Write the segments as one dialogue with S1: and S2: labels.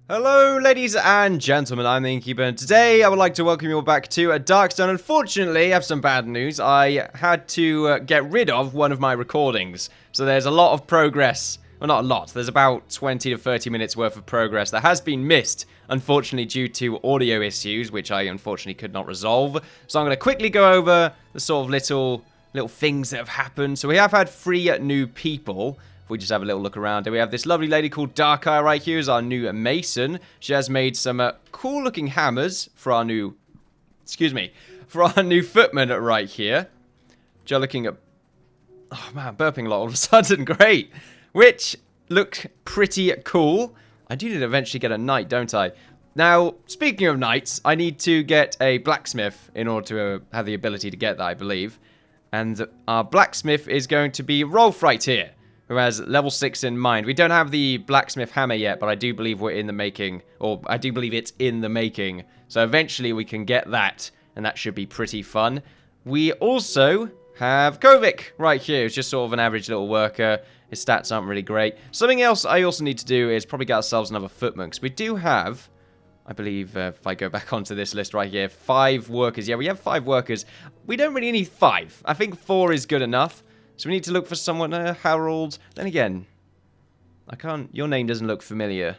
S1: Hello ladies and gentlemen, I'm the Innkeeper, and today I would like to welcome you all back to Darkstone. Unfortunately, I have some bad news. I had to get rid of one of my recordings, so there's a lot of progress. Well, not a lot. There's about 20 to 30 minutes worth of progress that has been missed, unfortunately, due to audio issues, which I unfortunately could not resolve. So I'm going to quickly go over the sort of little things that have happened. So we have had 3 new people. If we just have a little look around, we have this lovely lady called Darkeye right here as our new mason. She has made some cool looking hammers for our new, footman right here. Just looking at, oh man, burping a lot all of a sudden, great. Which look pretty cool. I do need to eventually get a knight, don't I? Now, speaking of knights, I need to get a blacksmith in order to have the ability to get that, I believe. And our blacksmith is going to be Rolf right here, who has level 6 in mind. We don't have the blacksmith hammer yet, but I do believe we're in the making. Or, I do believe it's in the making. So eventually we can get that, and that should be pretty fun. We also have Kovic right here, who's just sort of an average little worker. His stats aren't really great. Something else I also need to do is probably get ourselves another footman, because we do have, I believe, if I go back onto this list right here, 5 workers. Yeah, we have 5 workers. We don't really need 5. I think 4 is good enough. So we need to look for someone, Harold. Then again, I can't, your name doesn't look familiar.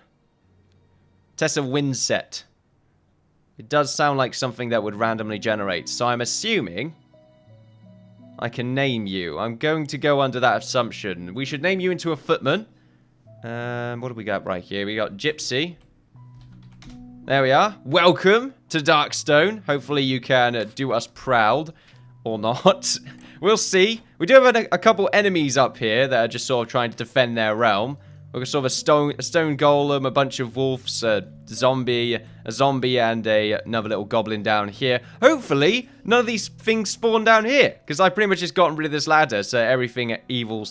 S1: Tessa Winset. It does sound like something that would randomly generate. So I'm assuming I can name you. I'm going to go under that assumption. We should name you into a footman. What do we got right here? We got Gypsy. There we are. Welcome to Darkstone. Hopefully you can do us proud. Or not. We'll see. We do have a couple enemies up here that are just sort of trying to defend their realm. We've got sort of a stone golem, a bunch of wolves, a zombie, and another little goblin down here. Hopefully, none of these things spawn down here, because I've pretty much just gotten rid of this ladder, so everything evil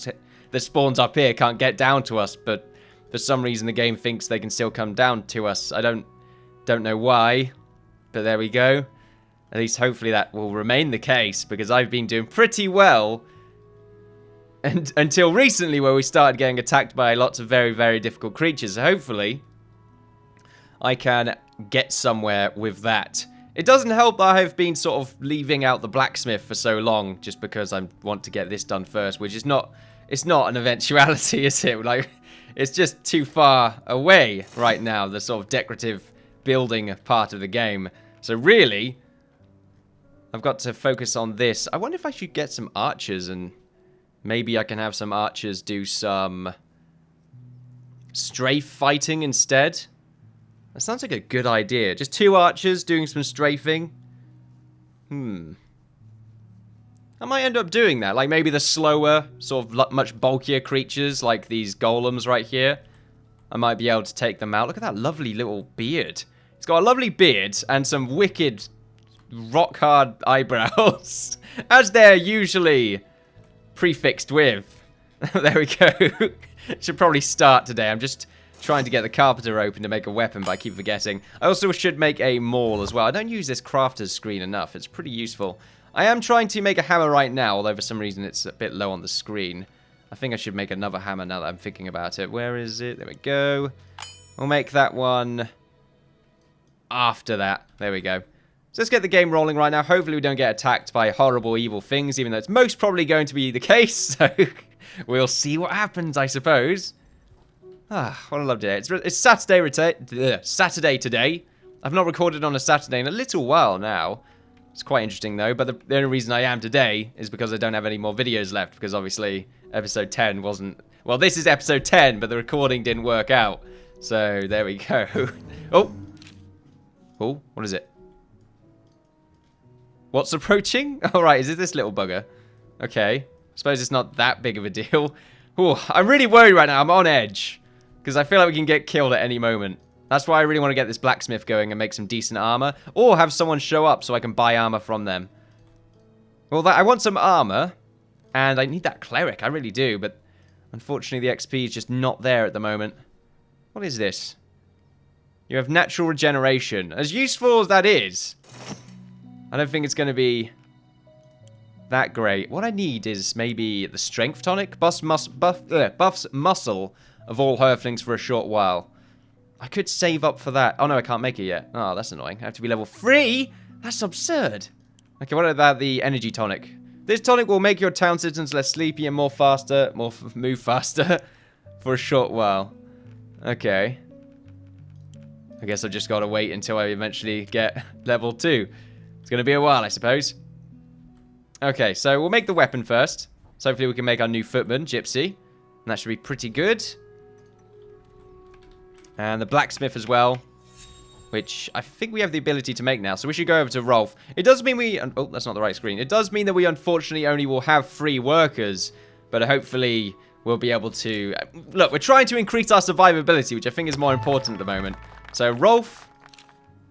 S1: that spawns up here can't get down to us, but for some reason the game thinks they can still come down to us. I don't know why, but there we go. At least hopefully that will remain the case, because I've been doing pretty well and until recently, where we started getting attacked by lots of very, very difficult creatures. So hopefully I can get somewhere with that. It doesn't help that I have been sort of leaving out the blacksmith for so long, just because I want to get this done first, which is not, it's not an eventuality, is it? Like, it's just too far away right now, the sort of decorative building part of the game. So really, I've got to focus on this. I wonder if I should get some archers, and maybe I can have some archers do some strafe fighting instead. That sounds like a good idea. Just 2 archers doing some strafing. I might end up doing that. Like maybe the slower, sort of much bulkier creatures, like these golems right here. I might be able to take them out. Look at that lovely little beard. It's got a lovely beard and some wicked rock hard eyebrows, as they're usually prefixed with. There we go. Should probably start today. I'm just trying to get the carpenter open to make a weapon, but I keep forgetting. I also should make a maul as well. I don't use this crafter's screen enough. It's pretty useful. I am trying to make a hammer right now, although for some reason it's a bit low on the screen. I think I should make another hammer now that I'm thinking about it. Where is it? There we go. We'll make that one after that. There we go. So let's get the game rolling right now. Hopefully we don't get attacked by horrible, evil things, even though it's most probably going to be the case. So we'll see what happens, I suppose. What a lovely day. It's Saturday today. I've not recorded on a Saturday in a little while now. It's quite interesting, though. But the only reason I am today is because I don't have any more videos left. Because obviously episode 10 wasn't... Well, this is episode 10, but the recording didn't work out. So there we go. Oh, what is it? What's approaching? Alright, is it this little bugger? Okay. Suppose it's not that big of a deal. Oh, I'm really worried right now. I'm on edge. Because I feel like we can get killed at any moment. That's why I really want to get this blacksmith going and make some decent armor. Or have someone show up so I can buy armor from them. Well, I want some armor. And I need that cleric. I really do. But unfortunately, the XP is just not there at the moment. What is this? You have natural regeneration. As useful as that is, I don't think it's going to be that great. What I need is maybe the strength tonic. Buffs muscle of all Hearthlings for a short while. I could save up for that. Oh, no, I can't make it yet. Oh, that's annoying. I have to be level 3? That's absurd. Okay, what about the energy tonic? This tonic will make your town citizens less sleepy and more faster, move faster for a short while. Okay. I guess I've just got to wait until I eventually get level 2. It's going to be a while, I suppose. Okay, so we'll make the weapon first. So hopefully we can make our new footman, Gypsy. And that should be pretty good. And the blacksmith as well. Which I think we have the ability to make now. So we should go over to Rolf. It does mean we... Oh, that's not the right screen. It does mean that we unfortunately only will have 3 workers. But hopefully we'll be able to... Look, we're trying to increase our survivability, which I think is more important at the moment. So Rolf,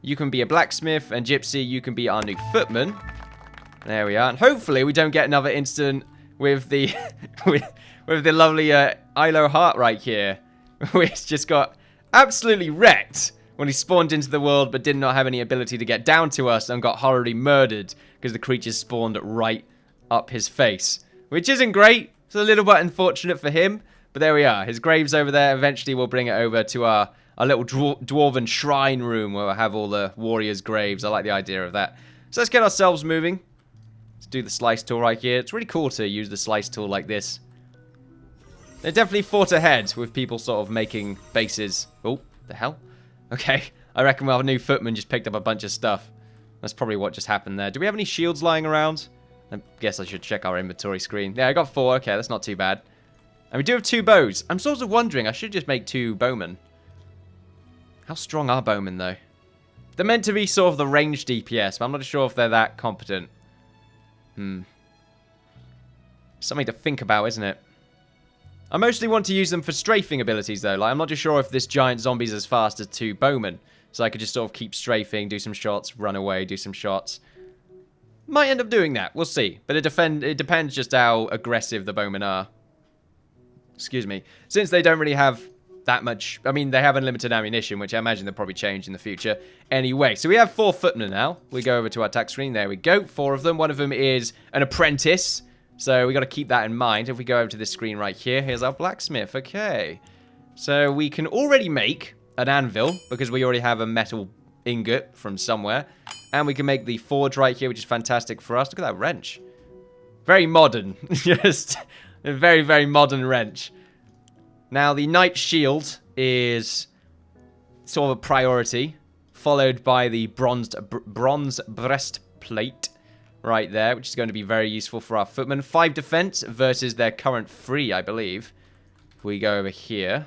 S1: you can be a blacksmith. And Gypsy, you can be our new footman. There we are. And hopefully we don't get another incident with the... with the lovely Ilo Hart right here. Which just got absolutely wrecked when he spawned into the world but did not have any ability to get down to us and got horribly murdered because the creatures spawned right up his face. Which isn't great. It's a little bit unfortunate for him. But there we are. His grave's over there. Eventually we'll bring it over to our little Dwarven shrine room where we'll have all the warriors' graves. I like the idea of that. So let's get ourselves moving. Let's do the slice tool right here. It's really cool to use the slice tool like this. They definitely fought ahead with people sort of making bases. Oh, the hell? Okay, I reckon our new footman just picked up a bunch of stuff. That's probably what just happened there. Do we have any shields lying around? I guess I should check our inventory screen. Yeah, I got 4. Okay, that's not too bad. And we do have 2 bows. I'm sort of wondering, I should just make 2 bowmen. How strong are bowmen, though? They're meant to be sort of the range DPS, but I'm not sure if they're that competent. Something to think about, isn't it? I mostly want to use them for strafing abilities, though. Like, I'm not too sure if this giant zombie's as fast as 2 bowmen. So I could just sort of keep strafing, do some shots, run away, do some shots. Might end up doing that. We'll see. But it depends just how aggressive the bowmen are. Excuse me. Since they don't really have that much... I mean, they have unlimited ammunition, which I imagine they'll probably change in the future. Anyway, so we have 4 footmen now. We go over to our attack screen. There we go. 4 of them. One of them is an apprentice. So we got to keep that in mind. If we go over to this screen right here, here's our blacksmith. Okay. So we can already make an anvil because we already have a metal ingot from somewhere. And we can make the forge right here, which is fantastic for us. Look at that wrench. Very modern. Just a very, very modern wrench. Now, the knight shield is sort of a priority, followed by the bronze breastplate. Right there, which is going to be very useful for our footmen. 5 defense versus their current 3, I believe. If we go over here.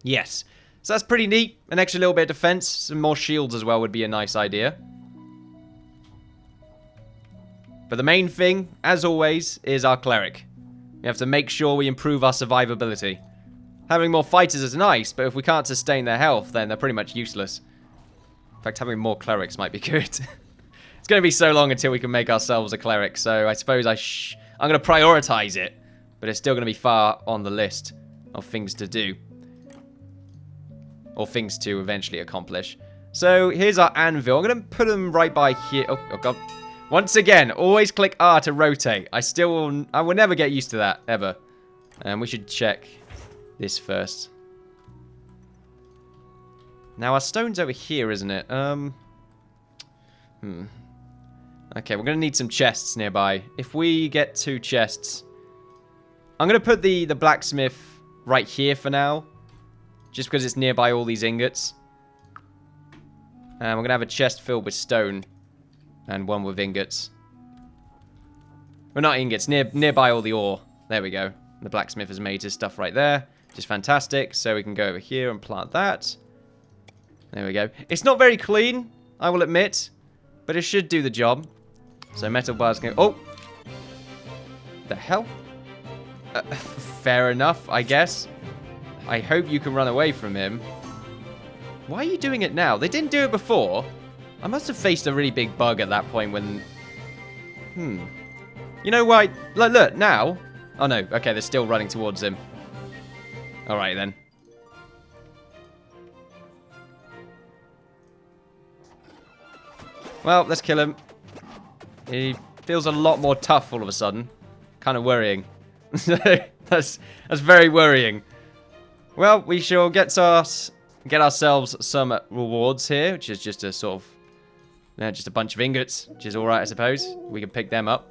S1: Yes. So that's pretty neat. An extra little bit of defense. Some more shields as well would be a nice idea. But the main thing, as always, is our cleric. We have to make sure we improve our survivability. Having more fighters is nice, but if we can't sustain their health, then they're pretty much useless. In fact, having more clerics might be good. It's going to be so long until we can make ourselves a cleric, so I suppose I'm going to prioritize it, but it's still going to be far on the list of things to do. Or things to eventually accomplish. So here's our anvil. I'm going to put them right by here. Oh god. Once again, always click R to rotate. I will never get used to that, ever. And we should check this first. Now our stone's over here, isn't it? Okay, we're going to need some chests nearby. If we get 2 chests... I'm going to put the blacksmith right here for now. Just because it's nearby all these ingots. And we're going to have a chest filled with stone. And one with ingots. Well, not ingots. Nearby all the ore. There we go. The blacksmith has made his stuff right there. Which is fantastic. So we can go over here and plant that. There we go. It's not very clean, I will admit. But it should do the job. So metal bars can... Oh! The hell? Fair enough, I guess. I hope you can run away from him. Why are you doing it now? They didn't do it before. I must have faced a really big bug at that point when... You know why? Like, look, now... Oh, no. Okay, they're still running towards him. Alright, then. Well, let's kill him. He feels a lot more tough all of a sudden. Kind of worrying. That's very worrying. Well, we shall get ourselves some rewards here, which is just a sort of, just a bunch of ingots, which is alright, I suppose. We can pick them up.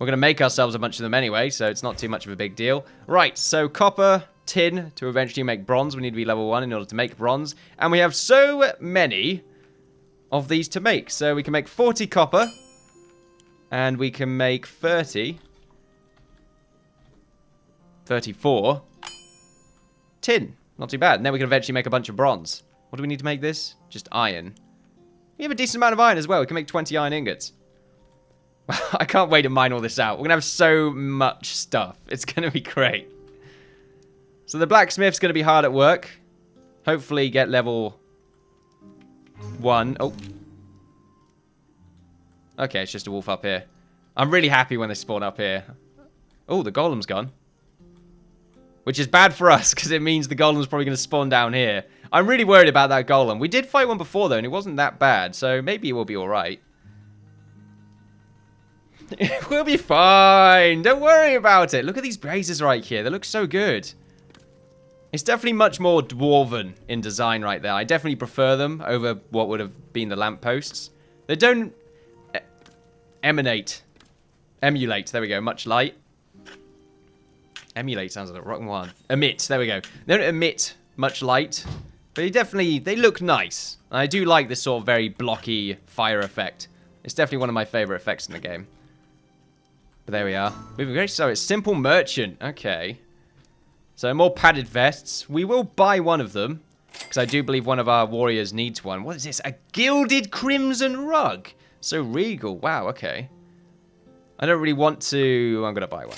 S1: We're going to make ourselves a bunch of them anyway, so it's not too much of a big deal. Right, so copper, tin, to eventually make bronze. We need to be level 1 in order to make bronze. And we have so many of these to make. So we can make 40 copper, and we can make 34 tin. Not too bad. And then we can eventually make a bunch of bronze. What do we need to make this? Just iron. We have a decent amount of iron as well. We can make 20 iron ingots. I can't wait to mine all this out. We're going to have so much stuff. It's going to be great. So the blacksmith's going to be hard at work. Hopefully get level 1. Oh. Okay, it's just a wolf up here. I'm really happy when they spawn up here. Oh, the golem's gone. Which is bad for us, because it means the golem's probably going to spawn down here. I'm really worried about that golem. We did fight one before, though, and it wasn't that bad. So maybe it will be alright. We'll be fine. Don't worry about it. Look at these bases right here. They look so good. It's definitely much more Dwarven in design right there. I definitely prefer them over what would have been the lampposts. They don't emulate. There we go. Much light. Emulate sounds like the wrong one. Emit. There we go. They don't emit much light. But they look nice. And I do like this sort of very blocky fire effect. It's definitely one of my favorite effects in the game. But there we are. Moving very slow. It's simple merchant. Okay. So more padded vests. We will buy one of them. Because I do believe one of our warriors needs one. What is this? A gilded crimson rug. So regal. Wow, okay. I don't really want to... I'm going to buy one.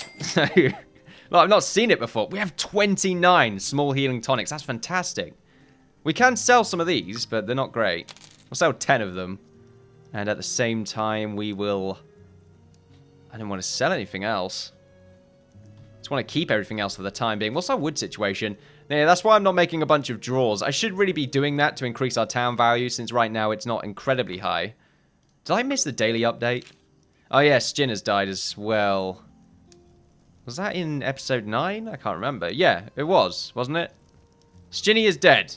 S1: Well, I've not seen it before. We have 29 small healing tonics. That's fantastic. We can sell some of these, but they're not great. We'll sell 10 of them. And at the same time, we will... I don't want to sell anything else. Just want to keep everything else for the time being. What's our wood situation? Yeah, that's why I'm not making a bunch of drawers. I should really be doing that to increase our town value, since right now it's not incredibly high. Did I miss the daily update? Oh yeah, Shin has died as well. Was that in episode 9? I can't remember. Yeah, it was, wasn't it? Shinny is dead.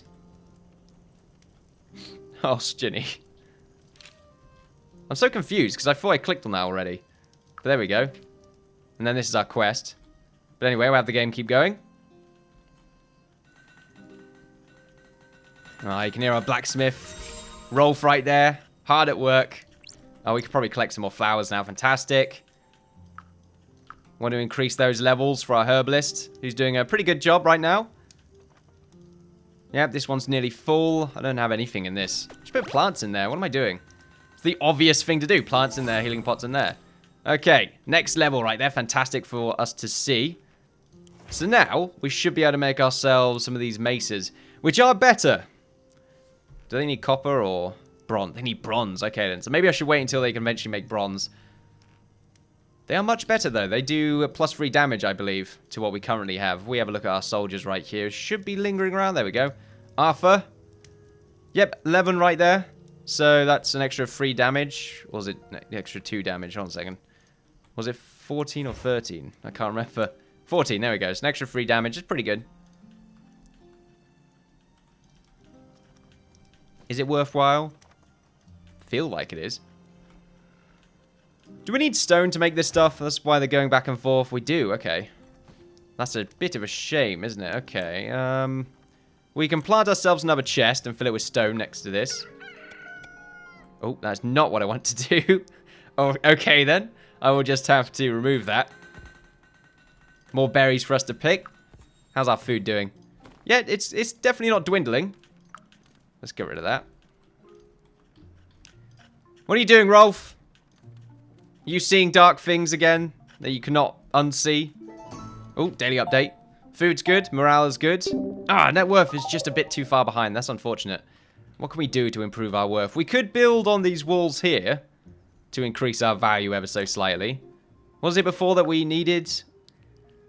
S1: Oh, Shinny. I'm so confused, because I thought I clicked on that already. But there we go. And then this is our quest. But anyway, we'll have the game keep going. You can hear our blacksmith. Rolf right there. Hard at work. Oh, we could probably collect some more flowers now. Fantastic. Want to increase those levels for our herbalist, who's doing a pretty good job right now. Yep, this one's nearly full. I don't have anything in this. Just put plants in there. What am I doing? It's the obvious thing to do. Plants in there, healing pots in there. Okay, next level right there. Fantastic for us to see. So now, we should be able to make ourselves some of these maces, which are better. Do they need copper or bronze? They need bronze. Okay, then. So maybe I should wait until they can eventually make bronze. They are much better, though. They do +3 damage, I believe, to what we currently have. We have a look at our soldiers right here. Should be lingering around. There we go. Arthur. Yep, 11 right there. So that's an extra 3 damage. Or was it an extra 2 damage? Hold on a second. Was it 14 or 13? I can't remember. 14, there we go. It's an extra 3 damage. It's pretty good. Is it worthwhile? Feel like it is. Do we need stone to make this stuff? That's why they're going back and forth. We do, okay. That's a bit of a shame, isn't it? Okay, we can plant ourselves another chest and fill it with stone next to this. Oh, that's not what I want to do. Oh, okay then. I will just have to remove that. More berries for us to pick. How's our food doing? Yeah, it's definitely not dwindling. Let's get rid of that. What are you doing, Rolf? You seeing dark things again that you cannot unsee? Oh, daily update. Food's good. Morale is good. Net worth is just a bit too far behind. That's unfortunate. What can we do to improve our worth? We could build on these walls here to increase our value ever so slightly. Was it before that we needed?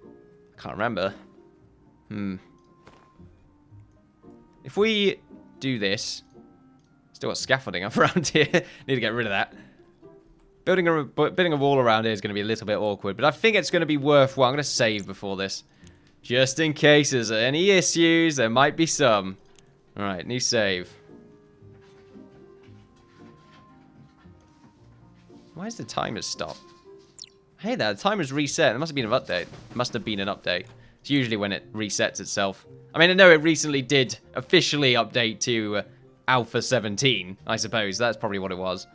S1: I can't remember. If we do this... Still got scaffolding up around here. Need to get rid of that. Building a wall around here is going to be a little bit awkward, but I think it's going to be worthwhile. I'm going to save before this. Just in case there's any issues, there might be some. Alright, new save. Why is the timer stopped? Hey there, the timer's reset. There must have been an update. Must have been an update. It's usually when it resets itself. I mean, I know it recently did officially update to Alpha 17, I suppose. That's probably what it was.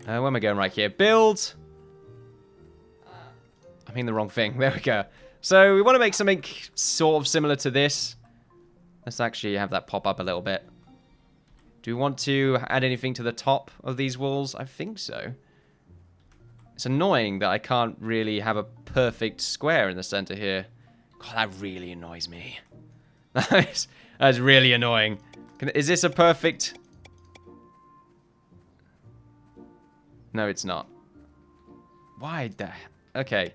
S1: Where am I going right here? Build. I mean the wrong thing. There we go. So we want to make something sort of similar to this. Let's actually have that pop up a little bit. Do we want to add anything to the top of these walls? I think so. It's annoying that I can't really have a perfect square in the center here. God, that really annoys me. That's really annoying. Is this a perfect... No, it's not. Why the... Okay.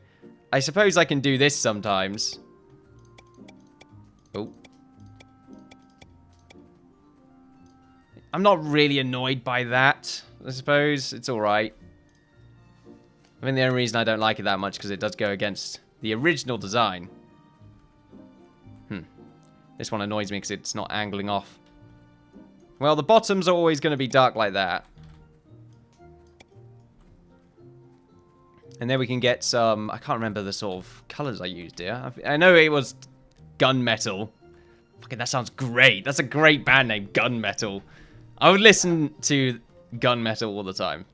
S1: I suppose I can do this sometimes. Oh. I'm not really annoyed by that, I suppose. It's alright. I mean, the only reason I don't like it that much because it does go against the original design. This one annoys me because it's not angling off. Well, the bottoms are always going to be dark like that. And then we can get some... I can't remember the sort of colours I used here. I know it was gunmetal. Fucking, that sounds great. That's a great band name, Gunmetal. I would listen to gunmetal all the time.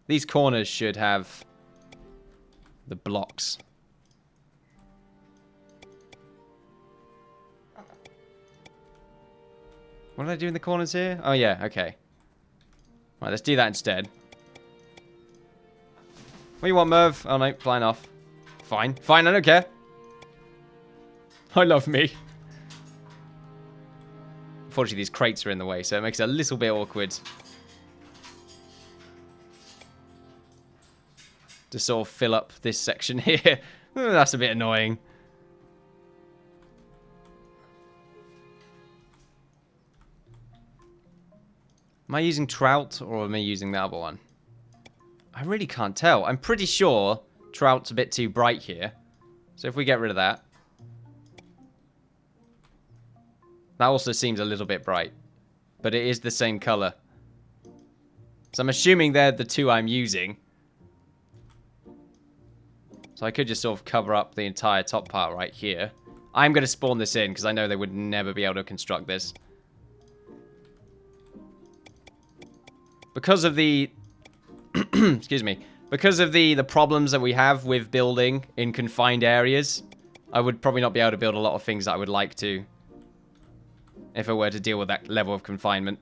S1: These corners should have the blocks. What did I do in the corners here? Oh, yeah, okay. Right, let's do that instead. What do you want, Merv? Oh, no, flying off. Fine. Fine, I don't care. I love me. Unfortunately, these crates are in the way, so it makes it a little bit awkward. To sort of fill up this section here. That's a bit annoying. Am I using trout or am I using the other one? I really can't tell. I'm pretty sure trout's a bit too bright here. So if we get rid of that. That also seems a little bit bright. But it is the same color. So I'm assuming they're the two I'm using. So I could just sort of cover up the entire top part right here. I'm going to spawn this in because I know they would never be able to construct this. Because of the... excuse me. Because of the problems that we have with building in confined areas, I would probably not be able to build a lot of things that I would like to. If I were to deal with that level of confinement.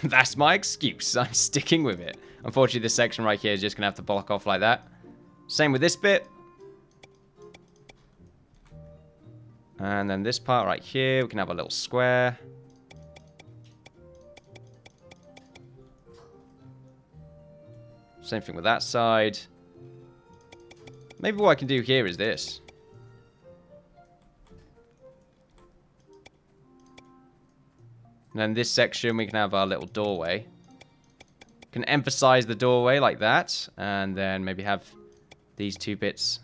S1: That's my excuse. I'm sticking with it. Unfortunately, this section right here is just going to have to block off like that. Same with this bit. And then this part right here, we can have a little square. Same thing with that side. Maybe what I can do here is this. And then this section, we can have our little doorway. Can emphasize the doorway like that. And then maybe have these two bits.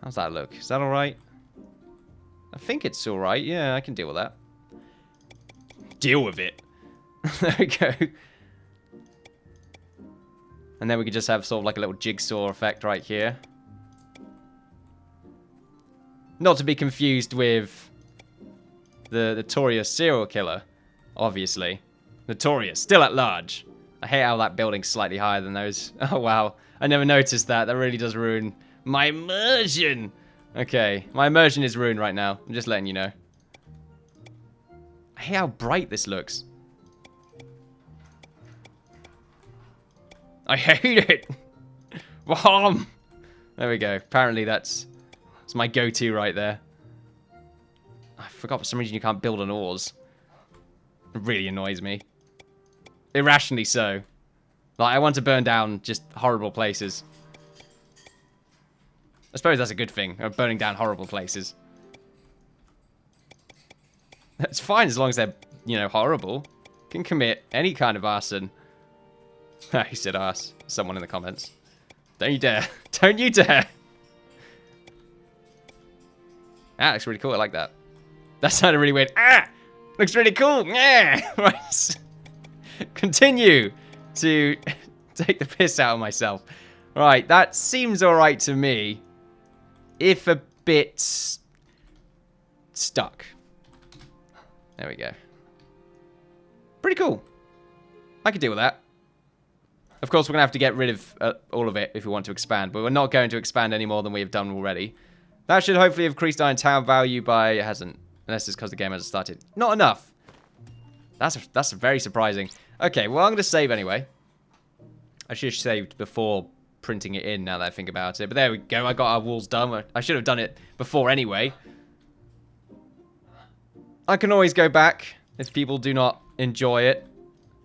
S1: How's that look? Is that alright? I think it's alright. Yeah, I can deal with that. Deal with it. There we go. And then we could just have sort of like a little jigsaw effect right here. Not to be confused with the notorious serial killer, obviously. Notorious, still at large. I hate how that building's slightly higher than those. Oh, wow. I never noticed that. That really does ruin my immersion. Okay, my immersion is ruined right now. I'm just letting you know. I hate how bright this looks. I hate it. Wham! There we go. Apparently that's my go-to right there. I forgot for some reason you can't build on ores. It really annoys me. Irrationally so. Like, I want to burn down just horrible places. I suppose that's a good thing, burning down horrible places. That's fine as long as they're, you know, horrible. Can commit any kind of arson. He said arse. Someone in the comments. Don't you dare. Don't you dare. That looks really cool. I like that. That sounded really weird. Ah! Looks really cool. Yeah. Right. Continue to take the piss out of myself. Right. That seems alright to me. If a bit stuck. There we go. Pretty cool. I could deal with that. Of course, we're going to have to get rid of all of it if we want to expand. But we're not going to expand any more than we have done already. That should hopefully have increased our entire value by... It hasn't. Unless it's because the game hasn't started. Not enough. That's very surprising. Okay, well, I'm going to save anyway. I should have saved before printing it in now that I think about it. But there we go. I got our walls done. I should have done it before anyway. I can always go back if people do not enjoy it.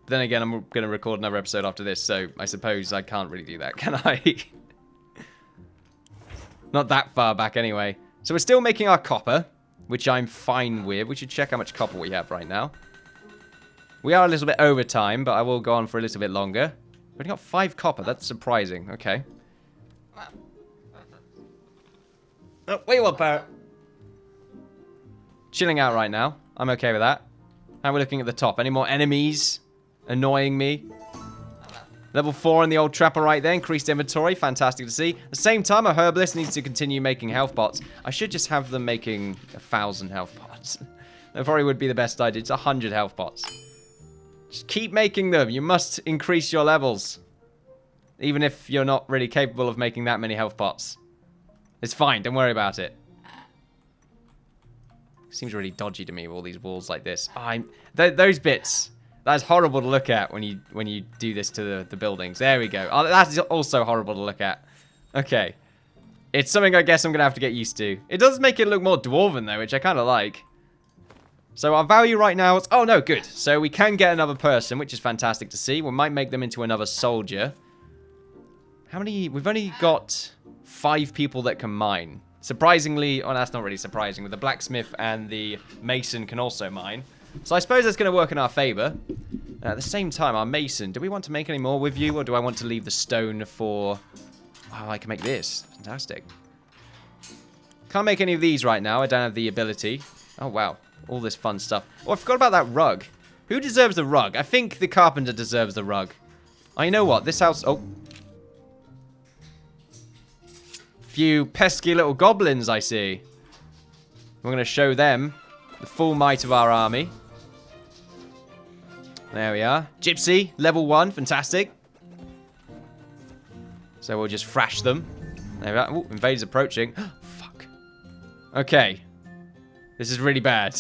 S1: Then again, I'm going to record another episode after this, so I suppose I can't really do that, can I? Not that far back anyway. So we're still making our copper, which I'm fine with. We should check how much copper we have right now. We are a little bit over time, but I will go on for a little bit longer. We've only got 5 copper. That's surprising. Okay. Oh, wait, what, Barrett? Chilling out right now. I'm okay with that. How are we looking at the top? Any more enemies annoying me? Level 4 in the old trapper right there. Increased inventory. Fantastic to see. At the same time, a herbalist needs to continue making health pots. I should just have them making 1,000 health pots. That probably would be the best idea. It's 100 health pots. Just keep making them. You must increase your levels. Even if you're not really capable of making that many health pots. It's fine. Don't worry about it. Seems really dodgy to me with all these walls like this. Oh, those bits. That's horrible to look at when you do this to the buildings. There we go. Oh, that's also horrible to look at. Okay. It's something I guess I'm going to have to get used to. It does make it look more Dwarven, though, which I kind of like. So our value right now is... Oh, no, good. So we can get another person, which is fantastic to see. We might make them into another soldier. How many... We've only got 5 people that can mine. Surprisingly... Oh, that's not really surprising. With the blacksmith and the mason can also mine. So I suppose that's going to work in our favor. At the same time, our mason... Do we want to make any more with you, or do I want to leave the stone for... Oh, I can make this. Fantastic. Can't make any of these right now. I don't have the ability. Oh, wow. All this fun stuff. Oh, I forgot about that rug. Who deserves the rug? I think the carpenter deserves the rug. Oh, you know what? This house... Oh. Few pesky little goblins, I see. We're going to show them the full might of our army. There we are. Gypsy, level 1. Fantastic. So we'll just thrash them. There we are. Ooh, invaders approaching. Fuck. Okay. This is really bad.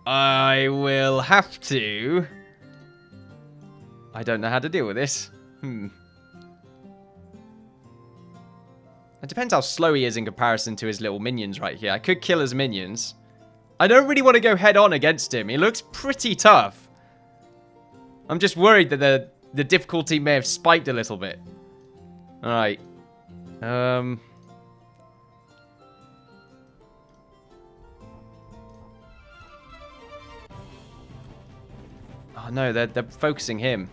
S1: I will have to... I don't know how to deal with this. It depends how slow he is in comparison to his little minions right here. I could kill his minions. I don't really want to go head on against him. He looks pretty tough. I'm just worried that the difficulty may have spiked a little bit. Alright. Oh no, they're focusing him.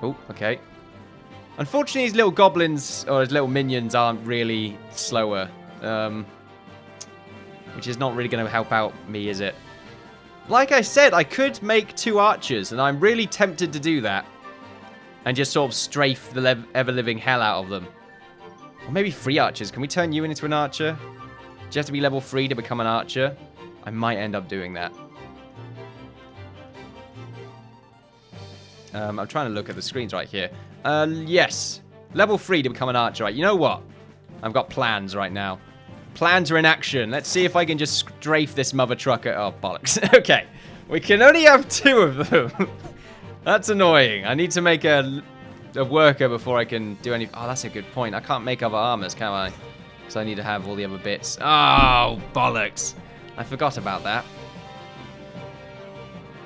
S1: Oh, okay. Unfortunately, his little goblins, or his little minions, aren't really slower. Which is not really going to help out me, is it? Like I said, I could make 2 archers, and I'm really tempted to do that. And just sort of strafe the ever-living hell out of them. Or maybe 3 archers. Can we turn you into an archer? Do you have to be level 3 to become an archer? I might end up doing that. I'm trying to look at the screens right here. Yes. Level 3 to become an archer. Right, you know what? I've got plans right now. Plans are in action. Let's see if I can just strafe this mother trucker. Oh, bollocks. Okay. We can only have 2 of them. That's annoying. I need to make a worker before I can do any... Oh, that's a good point. I can't make other armors, can I? Because I need to have all the other bits. Oh, bollocks. I forgot about that.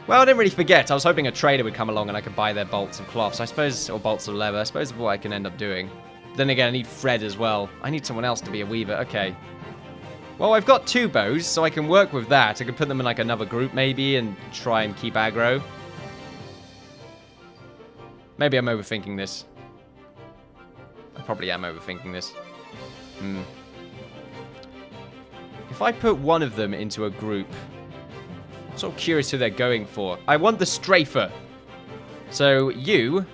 S1: Well, I didn't really forget. I was hoping a trader would come along and I could buy their bolts of cloth. I suppose, or bolts of leather. I suppose what I can end up doing. But then again, I need Fred as well. I need someone else to be a weaver. Okay. Well, I've got 2 bows, so I can work with that. I could put them in like another group maybe and try and keep aggro. Maybe I'm overthinking this. I probably am overthinking this. If I put one of them into a group, I'm sort of curious who they're going for. I want the strafer. So you...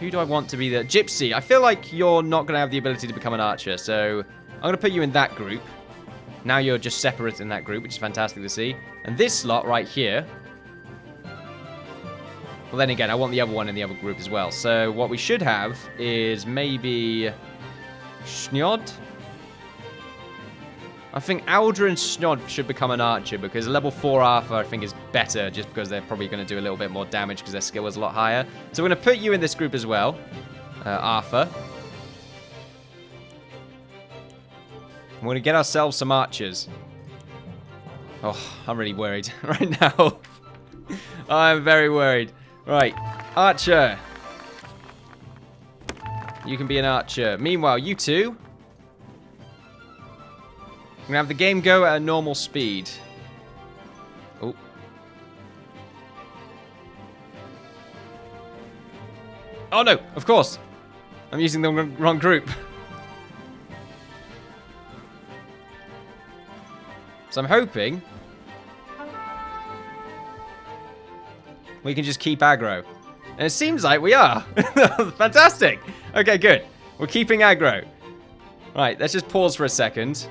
S1: Who do I want to be the... Gypsy. I feel like you're not going to have the ability to become an archer, so I'm going to put you in that group. Now you're just separate in that group, which is fantastic to see. And this slot right here... Well, then again, I want the other one in the other group as well. So what we should have is maybe... Snod? I think Aldra and Snod should become an archer because level 4 Arthur I think is better just because they're probably going to do a little bit more damage because their skill was a lot higher. So we're going to put you in this group as well, Arthur. We're going to get ourselves some archers. Oh, I'm really worried right now. I'm very worried. Right, archer. You can be an archer. Meanwhile, you two... I'm going to have the game go at a normal speed. Oh. Oh no, of course. I'm using the wrong group. So I'm hoping we can just keep aggro. And it seems like we are. Fantastic. Okay, good. We're keeping aggro. Right, let's just pause for a second.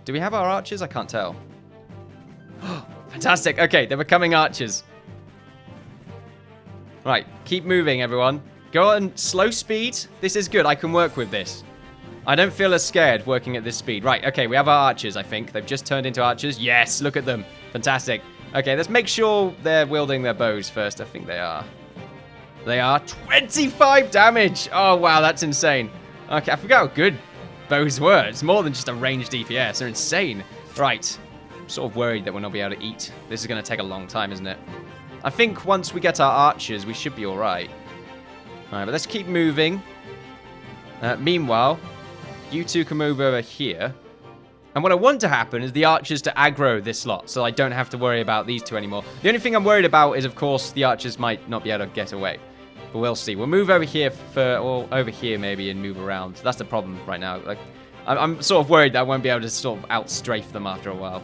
S1: Do we have our archers? I can't tell. Fantastic. Okay, they're becoming archers. Right, keep moving, everyone. Go on slow speed. This is good. I can work with this. I don't feel as scared working at this speed. Right, okay, we have our archers, I think. They've just turned into archers. Yes, look at them. Fantastic. Okay, let's make sure they're wielding their bows first. I think they are. They are 25 damage. Oh, wow, that's insane. Okay, I forgot how good bows were. It's more than just a ranged DPS. They're insane. Right. I'm sort of worried that we'll not be able to eat. This is going to take a long time, isn't it? I think once we get our archers, we should be all right. All right, but let's keep moving. Meanwhile, you two can move over here. And what I want to happen is the archers to aggro this slot, so I don't have to worry about these two anymore. The only thing I'm worried about is, of course, the archers might not be able to get away. But we'll see. We'll move over here or over here maybe and move around. That's the problem right now. Like, I'm sort of worried that I won't be able to sort of outstrafe them after a while.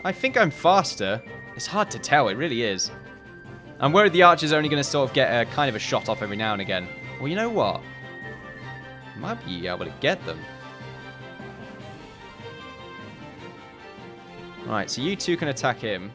S1: I think I'm faster. It's hard to tell. It really is. I'm worried the archer's only going to sort of get a kind of a shot off every now and again. Well, you know what? I might be able to get them. Right, so you two can attack him.